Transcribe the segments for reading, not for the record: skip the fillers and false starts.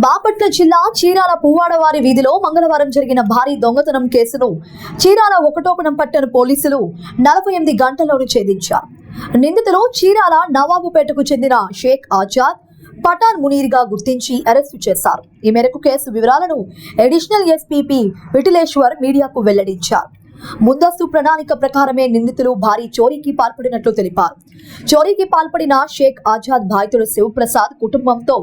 బాపట్ల జిల్లా చీరాల పువ్వాడవారి వీధిలో మంగళవారం జరిగిన భారీ దొంగతనం కేసును చీరాల ఒకటోపనం పట్టణ పోలీసులు 48 గంటల్లోనే ఛేదించారు. నిందితులు చీరాల నవాబుపేటకు చెందిన షేక్ ఆజాద్, పఠాన్ మునీర్గా గుర్తించి అరెస్టు చేశారు. ఈ మేరకు కేసు వివరాలను అడిషనల్ ఎస్పీ విఠలేశ్వర్ మీడియాకు వెల్లడించారు. ముందస్తు ప్రణాళిక ప్రకారమే నిందితులు భారీ చోరీకి పాల్పడినట్లు తెలిపారు. చోరీకి పాల్పడిన షేక్ ఆజాద్ బాధితుడు శివప్రసాద్ కుటుంబంతో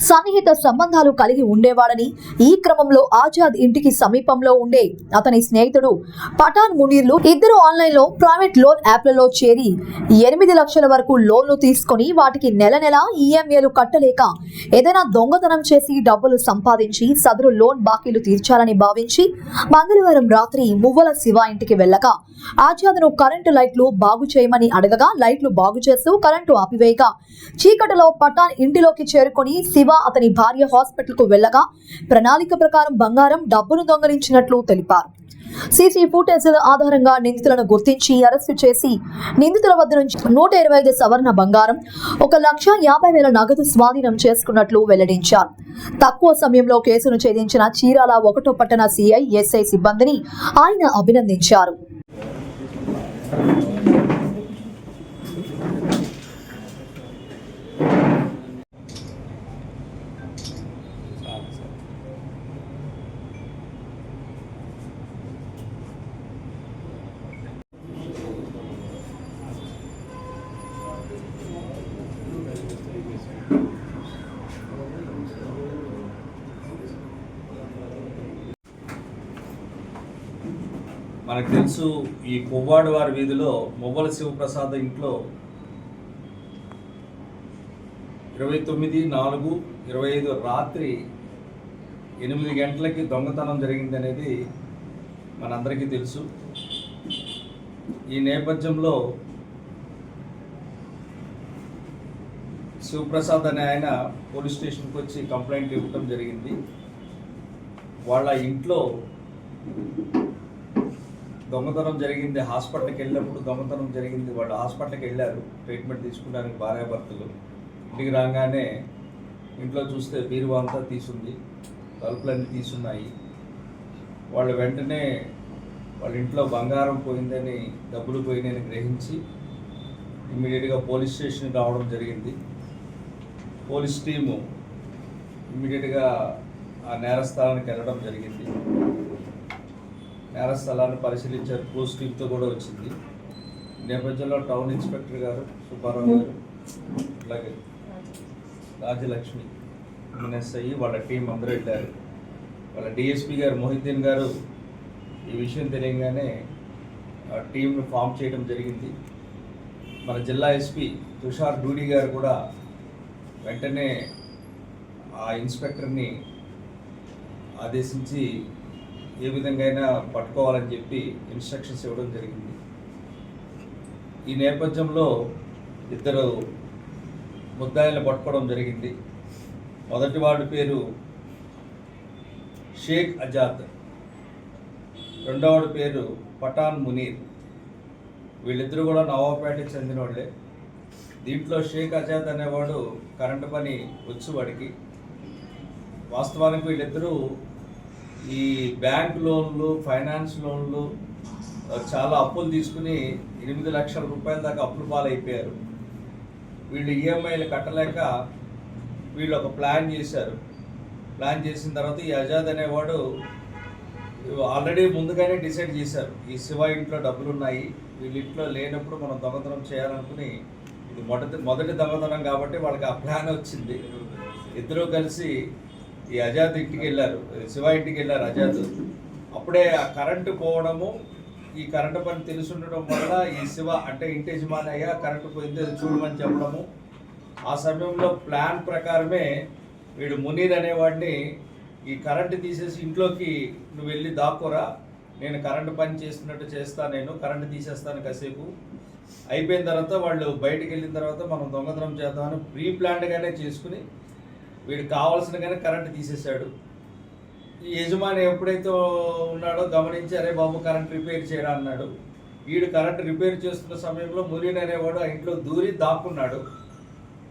సన్నిహిత సంబంధాలు కలిగి ఉండేవాడని, ఈ క్రమంలో ఆజాద్ ఇంటికి సమీపంలో ఉండే అతని స్నేహితుడు పఠాన్ మునీర్లు ఇద్దరు ఆన్లైన్లో ప్రైవేట్ లోన్ యాప్లలో చేరి 8 లక్షల వరకు లోన్లు తీసుకొని వాటికి నెల నెల ఈఎంఐలు కట్టలేక ఏదైనా దొంగతనం చేసి డబ్బులు సంపాదించి సదరు లోన్ బాకీలు తీర్చాలని భావించి మంగళవారం రాత్రి మువ్వల శివ ఇంటికి వెళ్ళగా ఆజాద్ను కరెంటు లైట్లు బాగు చేయమని అడగగా లైట్లు బాగు చేస్తూ కరెంటు ఆపివేయగా చీకటిలో పఠాన్ ఇంటిలోకి చేరుకొని శివ అతని భార్య హాస్పిటల్ కు వెళ్ళగా ప్రణాళిక ప్రకారం బంగారం, డబ్బును దొంగలించినట్లు తెలిపారు. సీసీ ఫుటేజ్ల ఆధారంగా నిందితులను గుర్తించి అరెస్టు చేసి నిందితుల వద్ద నుంచి 125 సవర్ణ బంగారం, 1,50,000 నగదు స్వాధీనం చేసుకున్నట్లు వెల్లడించారు. తక్కువ సమయంలో కేసును ఛేదించిన చీరాల ఒకటో పట్టణ సిఐ, ఎస్ఐ సిబ్బందిని ఆయన అభినందించారు. మనకు తెలుసు, ఈ పువ్వాడవారి వీధిలో మువ్వల శివప్రసాద్ ఇంట్లో 29/4/25 రాత్రి 8 గంటలకి దొంగతనం జరిగిందనేది మనందరికీ తెలుసు. ఈ నేపథ్యంలో శివప్రసాద్ అనే ఆయన పోలీస్ స్టేషన్కి వచ్చి కంప్లైంట్ ఇవ్వడం జరిగింది. వాళ్ళ ఇంట్లో దొంగతనం జరిగింది, హాస్పిటల్కి వెళ్ళినప్పుడు దొంగతనం జరిగింది. వాళ్ళు హాస్పిటల్కి వెళ్ళారు ట్రీట్మెంట్ తీసుకోవడానికి భార్యాభర్తలు. ఇంటికి రాగానే ఇంట్లో చూస్తే బీరువా అంతా తీసుంది, తలుపులన్నీ తీసున్నాయి. వాళ్ళు వెంటనే వాళ్ళ ఇంట్లో బంగారం పోయిందని, డబ్బులు పోయినాయని గ్రహించి ఇమ్మీడియట్గా పోలీస్ స్టేషన్కి రావడం జరిగింది. పోలీస్ టీము ఇమ్మీడియట్గా ఆ నేరస్థలానికి వెళ్ళడం జరిగింది. నేరస్థలాన్ని పరిశీలించారు, క్లోజ్ టీమ్తో కూడా వచ్చింది. నేపథ్యంలో టౌన్ ఇన్స్పెక్టర్ గారు సుబ్బారావు గారు, అలాగే రాజలక్ష్మి, ఎస్ఐ, వాళ్ళ టీం అందరూ వెళ్ళారు. వాళ్ళ డిఎస్పీ గారు మొహిద్దీన్ గారు ఈ విషయం తెలియగానే ఆ టీంను ఫామ్ చేయడం జరిగింది. మన జిల్లా ఎస్పీ తుషార్ డూడి గారు కూడా వెంటనే ఆ ఇన్స్పెక్టర్ని ఆదేశించి ఏ విధంగా అయినా పట్టుకోవాలని చెప్పి ఇన్స్ట్రక్షన్స్ ఇవ్వడం జరిగింది. ఈ నేపథ్యంలో ఇద్దరు ముద్దాయిలను పట్టుకోవడం జరిగింది. మొదటి వాడి పేరు షేక్ ఆజాద్, రెండవవాడి పేరు పఠాన్ మునీర్. వీళ్ళిద్దరూ కూడా నవాబుపేటకి చెందిన వాళ్ళే. దీంట్లో షేక్ ఆజాద్ అనేవాడు కరెంటు పని వచ్చు వాడికి. వాస్తవానికి వీళ్ళిద్దరూ ఈ బ్యాంక్ లోన్లు, ఫైనాన్స్ లోన్లు చాలా అప్పులు తీసుకుని 8 లక్షల రూపాయల దాకా అప్పులు పాలైపోయారు. వీళ్ళు ఈఎంఐలు కట్టలేక వీళ్ళు ఒక ప్లాన్ చేశారు. ప్లాన్ చేసిన తర్వాత ఈ ఆజాద్ అనేవాడు ఆల్రెడీ ముందుగానే డిసైడ్ చేశారు, ఈ శివ ఇంట్లో డబ్బులు ఉన్నాయి, వీళ్ళ ఇంట్లో లేనప్పుడు మనం దొంగతనం చేయాలనుకుని, ఇది మొదటి దొంగతనం కాబట్టి వాళ్ళకి ఆ ప్లాన్ వచ్చింది. ఇద్దరూ కలిసి ఈ ఆజాద్ ఇంటికి వెళ్ళారు, శివ ఇంటికి వెళ్ళారు ఆజాద్. అప్పుడే ఆ కరెంటు పోవడము, ఈ కరెంటు పని తెలుసుండడం వల్ల ఈ శివ అంటే ఇంటి యజమానయ్య కరెంటు పోయింది అది చూడమని చెప్పడము. ఆ సమయంలో ప్లాన్ ప్రకారమే వీడు మునీర్ అనేవాడిని ఈ కరెంటు తీసేసి ఇంట్లోకి నువ్వు వెళ్ళి దాక్కోరా, నేను కరెంటు పని చేస్తున్నట్టు చేస్తాను, నేను కరెంటు తీసేస్తాను కాసేపు, అయిపోయిన తర్వాత వాళ్ళు బయటికి వెళ్ళిన తర్వాత మనం దొంగతనం చేద్దామని ప్రీ ప్లాన్డ్గానే చేసుకుని వీడికి కావాల్సినగానే కరెంటు తీసేశాడు. ఈ యజమాని ఎప్పుడైతే ఉన్నాడో గమనించి, అరే బాబు కరెంట్ రిపేర్ చేయరా అన్నాడు. వీడు కరెంట్ రిపేర్ చేస్తున్న సమయంలో మునీర్ అనేవాడు ఆ ఇంట్లో దూరి దాక్కున్నాడు.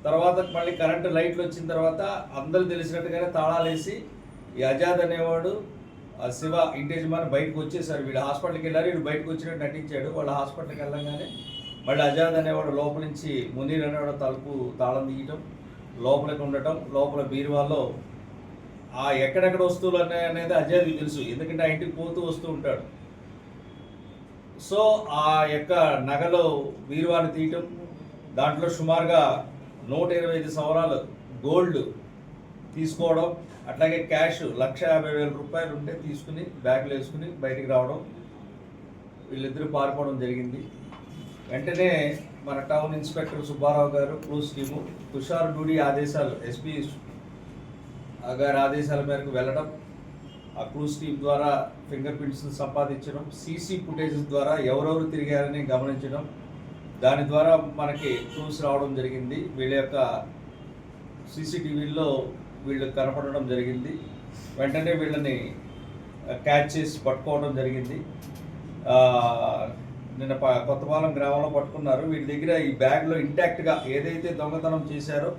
తర్వాత మళ్ళీ కరెంటు లైట్లు వచ్చిన తర్వాత అందరూ తెలిసినట్టుగానే తాళాలు వేసి ఈ అజాద్ అనేవాడు ఆ శివ ఇంటి యజమాని బయటకు వచ్చేసారు. వీళ్ళు హాస్పిటల్కి వెళ్ళారు, వీడు బయటకు వచ్చినట్టు నటించాడు. వాళ్ళు హాస్పిటల్కి వెళ్ళంగానే మళ్ళీ అజాద్ అనేవాడు లోపల నుంచి మునీర్ అనేవాడు తలుపు తాళం తీయటం, లోపలికి ఉండటం, లోపల బీరువాలో ఆ ఎక్కడెక్కడ వస్తువులు అనేది అజాద్కి తెలుసు, ఎందుకంటే ఆ ఇంటికి పోతూ వస్తూ ఉంటాడు. సో ఆ యొక్క నగలు బీరువాని తీయటం, దాంట్లో సుమారుగా 125 సవరాలు గోల్డ్ తీసుకోవడం, అట్లాగే క్యాష్ 1,50,000 రూపాయలు ఉంటే తీసుకుని బ్యాగులు వేసుకుని బయటికి రావడం, వీళ్ళిద్దరూ పారిపోవడం జరిగింది. వెంటనే మన టౌన్ ఇన్స్పెక్టర్ సుబ్బారావు గారు క్లూస్ టీము తుషార్ డూడి ఆదేశాలు, ఎస్పీ గారి ఆదేశాల మేరకు వెళ్ళడం, ఆ క్లూస్ టీం ద్వారా ఫింగర్ ప్రింట్స్ సంపాదించడం, సీసీ ఫుటేజెస్ ద్వారా ఎవరెవరు తిరిగారని గమనించడం, దాని ద్వారా మనకి క్లూస్ రావడం జరిగింది. వీళ్ళ యొక్క సీసీటీవీల్లో వీళ్ళు కనపడడం జరిగింది. వెంటనే వీళ్ళని క్యాచ్ చేసి పట్టుకోవడం జరిగింది. నిన్న కొత్తపాలెం గ్రామంలో పట్టుకున్నారు. వీళ్ళ దగ్గర ఈ బ్యాగ్లో ఇంటాక్ట్గా ఏదైతే దొంగతనం చేశారో